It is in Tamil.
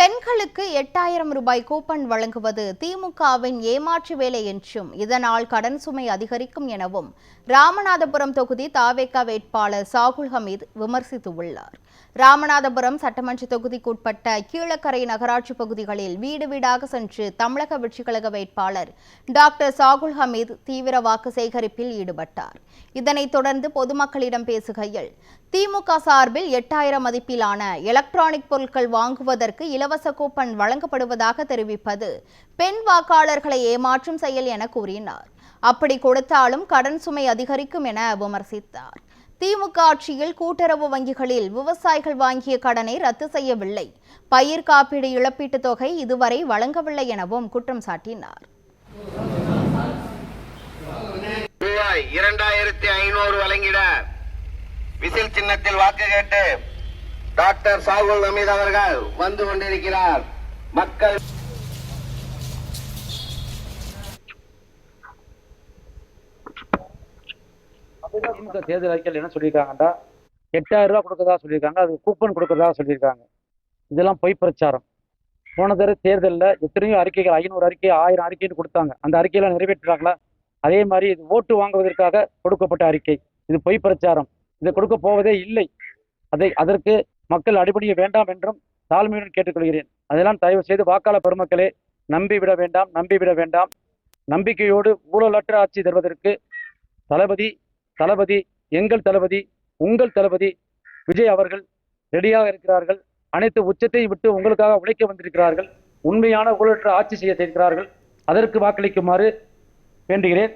பெண்களுக்கு 8000 ரூபாய் கூப்பன் வழங்குவது திமுகவின் ஏமாற்று வேலை என்றும் இதனால் கடன் சுமை அதிகரிக்கும் எனவும் ராமநாதபுரம் தொகுதி தாவேகா வேட்பாளர் சாகுல் ஹமீது விமர்சித்துள்ளார். ராமநாதபுரம் சட்டமன்ற தொகுதிக்குட்பட்ட கீழக்கரை நகராட்சி பகுதிகளில் வீடு வீடாக சென்று தமிழக வெற்றிக் கழக வேட்பாளர் டாக்டர் சாகுல் ஹமீது தீவிர வாக்கு சேகரிப்பில் ஈடுபட்டார். இதனைத் தொடர்ந்து பொதுமக்களிடம் பேசுகையில், திமுக சார்பில் 8000 மதிப்பிலான எலக்ட்ரானிக் பொருட்கள் வாங்குவதற்கு இலவச கூப்பன் வழங்கப்படுவதாக தெரிவிப்பது பெண் வாக்காளர்களை ஏமாற்றும் செயல் என கூறினார். அப்படி கொடுத்தாலும் கடன் சுமை அதிகரிக்கும் என விமர்சித்தார். திமுக ஆட்சியில் கூட்டுறவு வங்கிகளில் விவசாயிகள் வாங்கிய கடனை ரத்து செய்யவில்லை, பயிர் காப்பீடு இழப்பீட்டுத் தொகை இதுவரை வழங்கவில்லை எனவும் குற்றம் சாட்டினார். 2500 வழங்கிட விசில் சின்னத்தில் வாக்கு கேட்டு டாக்டர் சாகுல் ஹமீது அவர்கள் வந்து கொண்டிருக்கிறார். மக்கள் திமுக தேர்தல் அறிக்கையில் என்ன சொல்லியிருக்காங்கடா, 8000 ரூபாய் கொடுக்கறதா சொல்லியிருக்காங்க, அது கூப்பன் கொடுக்கறதா சொல்லியிருக்காங்க. இதெல்லாம் பொய் பிரச்சாரம். போன தடவை தேர்தலில் எத்தனையோ அறிக்கைகள், 500 அறிக்கை 1000 அறிக்கைன்னு கொடுத்தாங்க. அந்த அறிக்கையெல்லாம் நிறைவேற்றுறாங்களா? அதே மாதிரி இது ஓட்டு வாங்குவதற்காக கொடுக்கப்பட்ட அறிக்கை. இது பொய் பிரச்சாரம். இதை கொடுக்க போவதே இல்லை. அதற்கு மக்கள் அடிபணிய வேண்டாம் என்றும் தாழ்மையுடன் கேட்டுக்கொள்கிறேன். அதெல்லாம் தயவு செய்து வாக்காளர் பெருமக்களே நம்பிவிட வேண்டாம். நம்பிக்கையோடு ஊழலற்ற ஆட்சி தருவதற்கு தளபதி எங்கள் தளபதி, உங்கள் தளபதி விஜய் அவர்கள் ரெடியாக இருக்கிறார்கள். அனைத்து உச்சத்தையும் விட்டு உங்களுக்காக உழைக்க வந்திருக்கிறார்கள். உண்மையான ஊழலற்ற ஆட்சி செய்ய இருக்கிறார்கள். அதற்கு வாக்களிக்குமாறு வேண்டுகிறேன்.